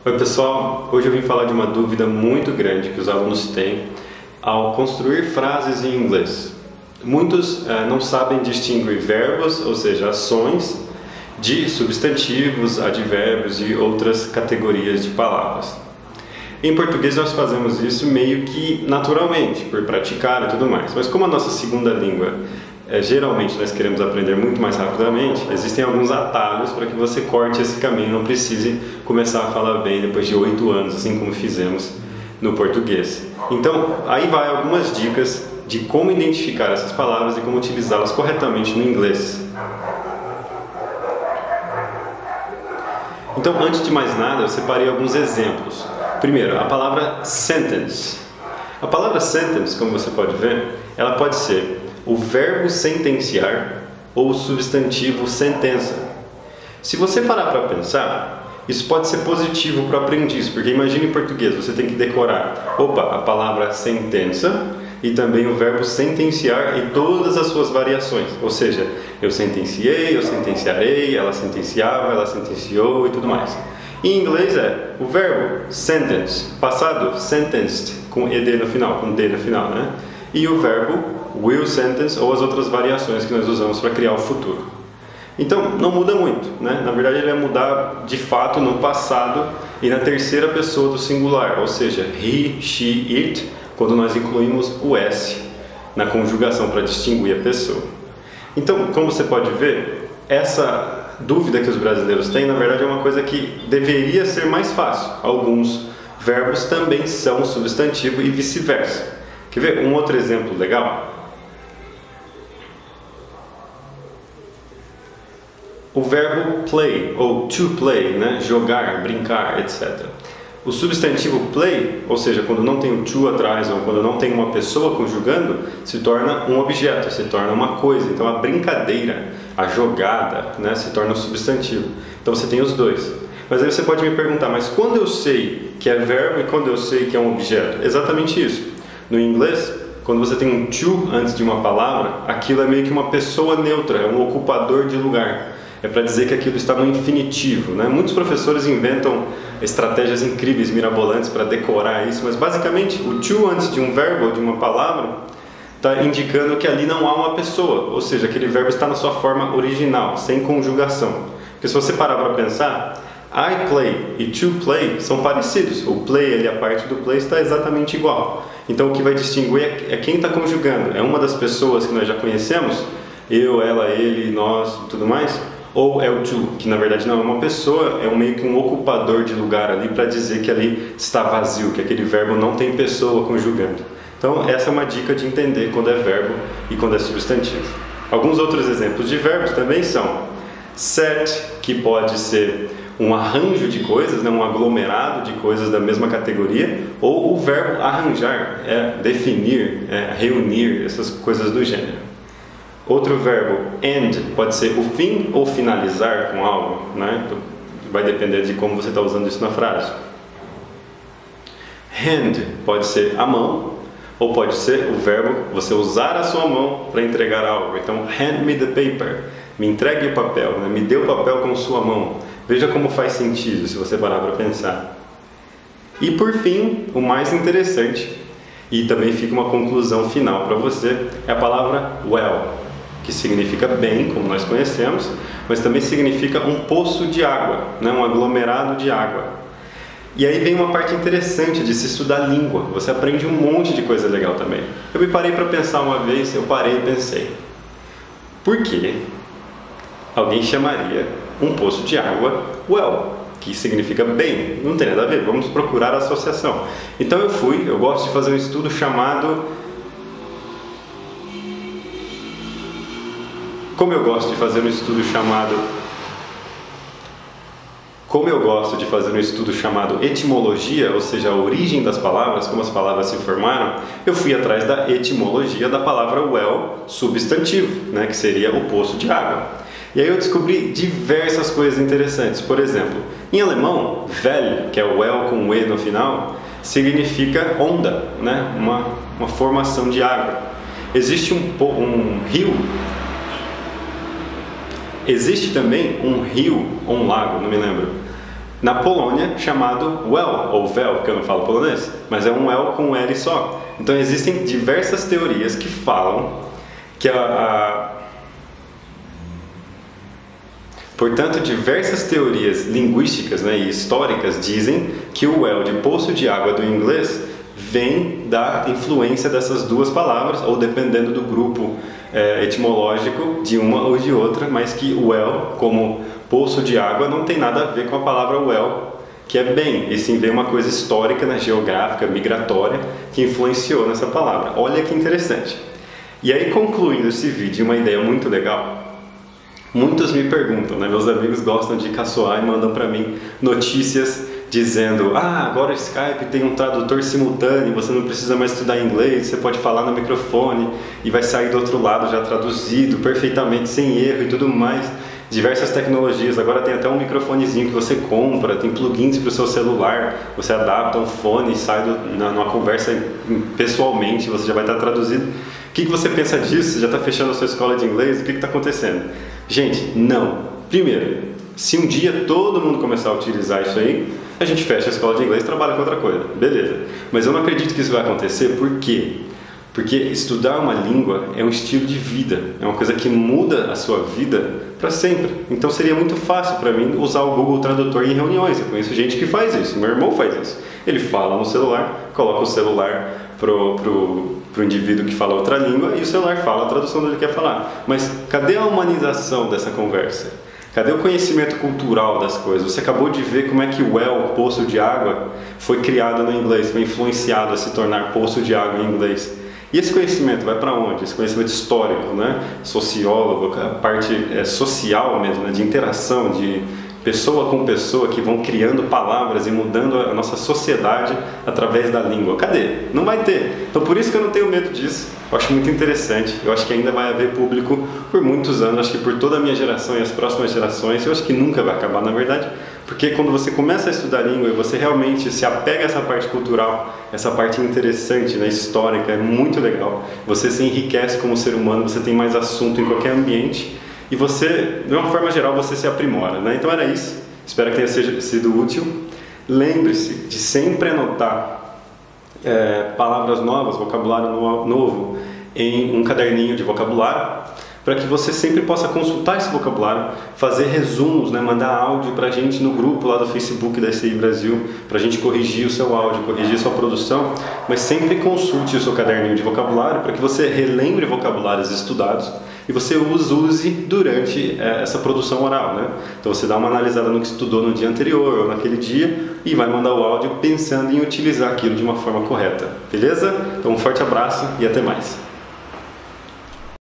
Oi pessoal, hoje eu vim falar de uma dúvida muito grande que os alunos têm ao construir frases em inglês. Muitos não sabem distinguir verbos, ou seja, ações, de substantivos, advérbios e outras categorias de palavras. Em português nós fazemos isso meio que naturalmente, por praticar e tudo mais, mas como a nossa segunda língua geralmente nós queremos aprender muito mais rapidamente, existem alguns atalhos para que você corte esse caminho, não precise começar a falar bem depois de 8 anos, assim como fizemos no português. Então, aí vai algumas dicas de como identificar essas palavras e como utilizá-las corretamente no inglês. Então, antes de mais nada, eu separei alguns exemplos. Primeiro, a palavra sentence. A palavra sentence, como você pode ver, ela pode ser o verbo sentenciar ou o substantivo sentença. Se você parar para pensar, isso pode ser positivo para o aprendiz, porque imagine em português, você tem que decorar a palavra sentença e também o verbo sentenciar e todas as suas variações, ou seja, eu sentenciei, eu sentenciarei, ela sentenciava, ela sentenciou e tudo mais. Em inglês é o verbo sentence, passado sentenced, com ed no final, com d no final, né? E o verbo will sentence ou as outras variações que nós usamos para criar o futuro. Então, não muda muito, né? Na verdade, ele vai mudar de fato no passado e na terceira pessoa do singular, ou seja, he, she, it, quando nós incluímos o s na conjugação para distinguir a pessoa. Então, como você pode ver, essa dúvida que os brasileiros têm, na verdade, é uma coisa que deveria ser mais fácil. Alguns verbos também são substantivo e vice-versa. Quer ver um outro exemplo legal? O verbo play, ou to play, né? Jogar, brincar, etc. O substantivo play, ou seja, quando não tem o to atrás ou quando não tem uma pessoa conjugando, se torna um objeto, se torna uma coisa. Então a brincadeira, a jogada, né? Se torna um substantivo. Então você tem os dois. Mas aí você pode me perguntar, mas quando eu sei que é verbo e quando eu sei que é um objeto? Exatamente isso. No inglês, quando você tem um to antes de uma palavra, aquilo é meio que uma pessoa neutra, é um ocupador de lugar. É para dizer que aquilo está no infinitivo, né? Muitos professores inventam estratégias incríveis, mirabolantes para decorar isso, mas basicamente o to antes de um verbo ou de uma palavra está indicando que ali não há uma pessoa, ou seja, aquele verbo está na sua forma original, sem conjugação. Porque se você parar para pensar, I play e to play são parecidos. O play, ali, a parte do play está exatamente igual. Então o que vai distinguir é quem está conjugando. É uma das pessoas que nós já conhecemos, eu, ela, ele, nós e tudo mais, ou é o to, que na verdade não é uma pessoa, é meio que um ocupador de lugar ali para dizer que ali está vazio, que aquele verbo não tem pessoa conjugando. Então essa é uma dica de entender quando é verbo e quando é substantivo. Alguns outros exemplos de verbos também são set, que pode ser um arranjo de coisas, né, um aglomerado de coisas da mesma categoria, ou o verbo arranjar, definir, reunir, essas coisas do gênero. Outro verbo, end, pode ser o fim ou finalizar com algo, né? Vai depender de como você está usando isso na frase. Hand pode ser a mão, ou pode ser o verbo você usar a sua mão para entregar algo. Então, hand me the paper, me entregue o papel, né? Me dê o papel com sua mão. Veja como faz sentido se você parar para pensar. E por fim, o mais interessante, e também fica uma conclusão final para você, é a palavra well, que significa bem, como nós conhecemos, mas também significa um poço de água, né? Um aglomerado de água. E aí vem uma parte interessante de se estudar língua, você aprende um monte de coisa legal também. Eu me parei para pensar uma vez, eu parei e pensei, por que alguém chamaria um poço de água well, que significa bem? Não tem nada a ver, vamos procurar a associação. Então eu gosto de fazer um estudo chamado... Como eu gosto de fazer um estudo chamado etimologia, ou seja, a origem das palavras, como as palavras se formaram, eu fui atrás da etimologia da palavra well, substantivo, né, que seria o poço de água. E aí eu descobri diversas coisas interessantes. Por exemplo, em alemão, well, que é o well com o e no final, significa onda, né, uma formação de água. Existe um rio Existe também um rio ou um lago, não me lembro, na Polônia chamado well, ou vel, porque eu não falo polonês, mas é um well com um L só. Então existem diversas teorias que falam que Portanto, diversas teorias linguísticas, né, e históricas dizem que o well de poço de água do inglês vem da influência dessas duas palavras, ou dependendo do grupo etimológico de uma ou de outra, mas que o well, como poço de água, não tem nada a ver com a palavra well, que é bem, e sim vem uma coisa histórica, né, geográfica, migratória, que influenciou nessa palavra. Olha que interessante. E aí, concluindo esse vídeo, uma ideia muito legal. Muitos me perguntam, né, meus amigos gostam de caçoar e mandam para mim notícias dizendo: agora o Skype tem um tradutor simultâneo, você não precisa mais estudar inglês, você pode falar no microfone e vai sair do outro lado já traduzido perfeitamente, sem erro e tudo mais. Diversas tecnologias, agora tem até um microfonezinho que você compra, tem plugins para o seu celular, você adapta um fone e sai numa conversa pessoalmente, você já vai estar traduzido. O que você pensa disso? Você já está fechando a sua escola de inglês? O que está acontecendo? Gente, não. Primeiro, se um dia todo mundo começar a utilizar isso aí, a gente fecha a escola de inglês e trabalha com outra coisa. Beleza. Mas eu não acredito que isso vai acontecer. Por quê? Porque estudar uma língua é um estilo de vida. É uma coisa que muda a sua vida para sempre. Então seria muito fácil para mim usar o Google Tradutor em reuniões. Eu conheço gente que faz isso. Meu irmão faz isso. Ele fala no celular, coloca o celular pro indivíduo que fala outra língua e o celular fala a tradução do que ele quer falar. Mas cadê a humanização dessa conversa? Cadê o conhecimento cultural das coisas? Você acabou de ver como é que o well, poço de água, foi criado no inglês, foi influenciado a se tornar poço de água em inglês. E esse conhecimento vai para onde? Esse conhecimento histórico, né? Sociólogo, a parte social mesmo, né? De interação, de pessoa com pessoa que vão criando palavras e mudando a nossa sociedade através da língua. Cadê? Não vai ter. Então por isso que eu não tenho medo disso. Eu acho muito interessante. Eu acho que ainda vai haver público por muitos anos. Acho que por toda a minha geração e as próximas gerações. Eu acho que nunca vai acabar, na verdade. Porque quando você começa a estudar língua e você realmente se apega a essa parte cultural, essa parte interessante, né, histórica, é muito legal. Você se enriquece como ser humano, você tem mais assunto em qualquer ambiente. E você, de uma forma geral, você se aprimora, né? Então era isso. Espero que tenha sido útil. Lembre-se de sempre anotar palavras novas, vocabulário novo, em um caderninho de vocabulário, para que você sempre possa consultar esse vocabulário, fazer resumos, né? Mandar áudio para a gente no grupo lá do Facebook da SCI Brasil, para a gente corrigir o seu áudio, corrigir a sua produção, mas sempre consulte o seu caderninho de vocabulário para que você relembre vocabulários estudados e você os use durante essa produção oral, né? Então você dá uma analisada no que estudou no dia anterior ou naquele dia e vai mandar o áudio pensando em utilizar aquilo de uma forma correta, beleza? Então um forte abraço e até mais!